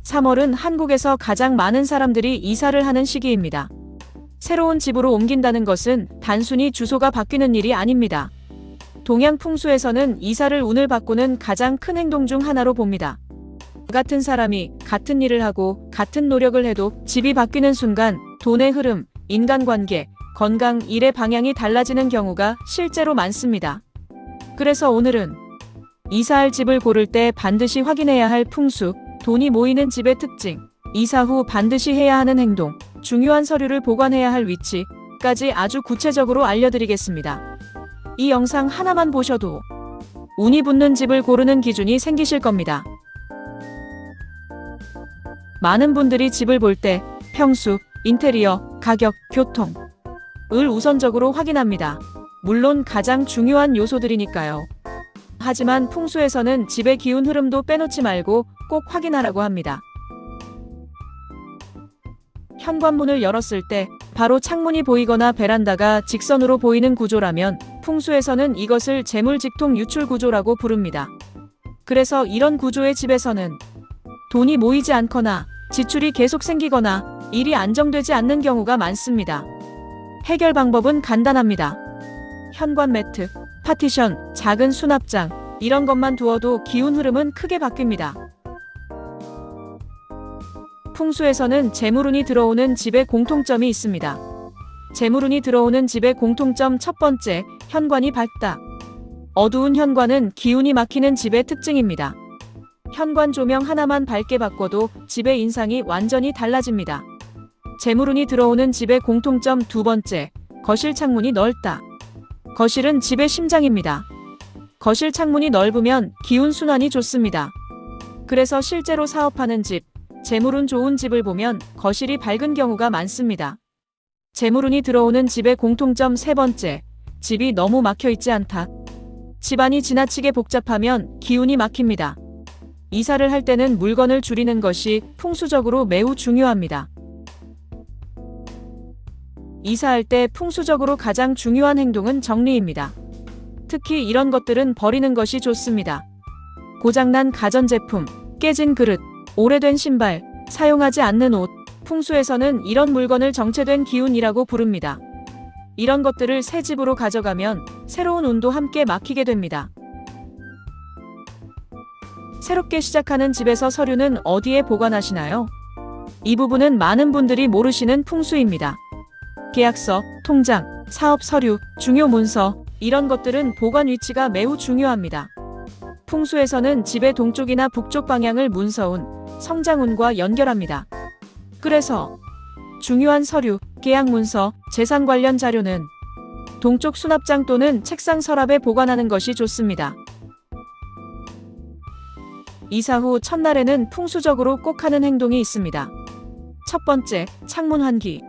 3월은 한국에서 가장 많은 사람들이 이사를 하는 시기입니다. 새로운 집으로 옮긴다는 것은 단순히 주소가 바뀌는 일이 아닙니다. 동양 풍수에서는 이사를 운을 바꾸는 가장 큰 행동 중 하나로 봅니다. 같은 사람이 같은 일을 하고 같은 노력을 해도 집이 바뀌는 순간 돈의 흐름, 인간관계, 건강, 일의 방향이 달라지는 경우가 실제로 많습니다. 그래서 오늘은 이사할 집을 고를 때 반드시 확인해야 할 풍수, 돈이 모이는 집의 특징, 이사 후 반드시 해야 하는 행동, 중요한 서류를 보관해야 할 위치까지 아주 구체적으로 알려드리겠습니다. 이 영상 하나만 보셔도 운이 붙는 집을 고르는 기준이 생기실 겁니다. 많은 분들이 집을 볼 때 평수, 인테리어, 가격, 교통을 우선적으로 확인합니다. 물론 가장 중요한 요소들이니까요. 하지만 풍수에서는 집의 기운 흐름도 빼놓지 말고 꼭 확인하라고 합니다. 현관문을 열었을 때 바로 창문이 보이거나 베란다가 직선으로 보이는 구조라면 풍수에서는 이것을 재물직통 유출 구조라고 부릅니다. 그래서 이런 구조의 집에서는 돈이 모이지 않거나 지출이 계속 생기거나 일이 안정되지 않는 경우가 많습니다. 해결 방법은 간단합니다. 현관 매트, 파티션, 작은 수납장 이런 것만 두어도 기운 흐름은 크게 바뀝니다. 풍수에서는 재물운이 들어오는 집의 공통점이 있습니다. 재물운이 들어오는 집의 공통점 첫 번째, 현관이 밝다. 어두운 현관은 기운이 막히는 집의 특징입니다. 현관 조명 하나만 밝게 바꿔도 집의 인상이 완전히 달라집니다. 재물운이 들어오는 집의 공통점 두 번째, 거실 창문이 넓다. 거실은 집의 심장입니다. 거실 창문이 넓으면 기운 순환이 좋습니다. 그래서 실제로 사업하는 집, 재물운 좋은 집을 보면 거실이 밝은 경우가 많습니다. 재물운이 들어오는 집의 공통점 세 번째, 집이 너무 막혀 있지 않다. 집안이 지나치게 복잡하면 기운이 막힙니다. 이사를 할 때는 물건을 줄이는 것이 풍수적으로 매우 중요합니다. 이사할 때 풍수적으로 가장 중요한 행동은 정리입니다. 특히 이런 것들은 버리는 것이 좋습니다. 고장난 가전제품, 깨진 그릇, 오래된 신발, 사용하지 않는 옷, 풍수에서는 이런 물건을 정체된 기운이라고 부릅니다. 이런 것들을 새 집으로 가져가면 새로운 운도 함께 막히게 됩니다. 새롭게 시작하는 집에서 서류는 어디에 보관하시나요? 이 부분은 많은 분들이 모르시는 풍수입니다. 계약서, 통장, 사업 서류, 중요 문서 이런 것들은 보관 위치가 매우 중요합니다. 풍수에서는 집의 동쪽이나 북쪽 방향을 문서운, 성장운과 연결합니다. 그래서 중요한 서류, 계약 문서, 재산 관련 자료는 동쪽 수납장 또는 책상 서랍에 보관하는 것이 좋습니다. 이사 후 첫날에는 풍수적으로 꼭 하는 행동이 있습니다. 첫 번째, 창문 환기.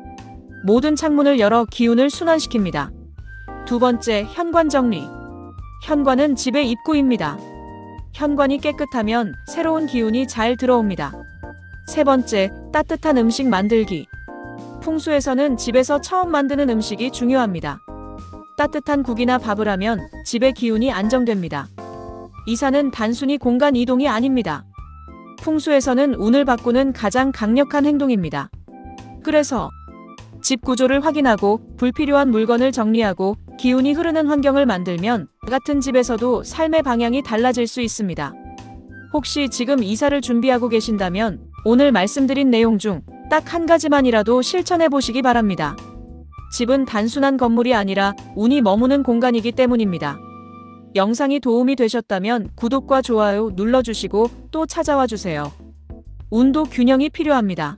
모든 창문을 열어 기운을 순환시킵니다. 두 번째, 현관 정리. 현관은 집의 입구입니다. 현관이 깨끗하면 새로운 기운이 잘 들어옵니다. 세 번째, 따뜻한 음식 만들기. 풍수에서는 집에서 처음 만드는 음식이 중요합니다. 따뜻한 국이나 밥을 하면 집의 기운이 안정됩니다. 이사는 단순히 공간 이동이 아닙니다. 풍수에서는 운을 바꾸는 가장 강력한 행동입니다. 그래서 집 구조를 확인하고 불필요한 물건을 정리하고 기운이 흐르는 환경을 만들면 같은 집에서도 삶의 방향이 달라질 수 있습니다. 혹시 지금 이사를 준비하고 계신다면 오늘 말씀드린 내용 중 딱 한 가지만이라도 실천해 보시기 바랍니다. 집은 단순한 건물이 아니라 운이 머무는 공간이기 때문입니다. 영상이 도움이 되셨다면 구독과 좋아요 눌러주시고 또 찾아와 주세요. 운도 균형이 필요합니다.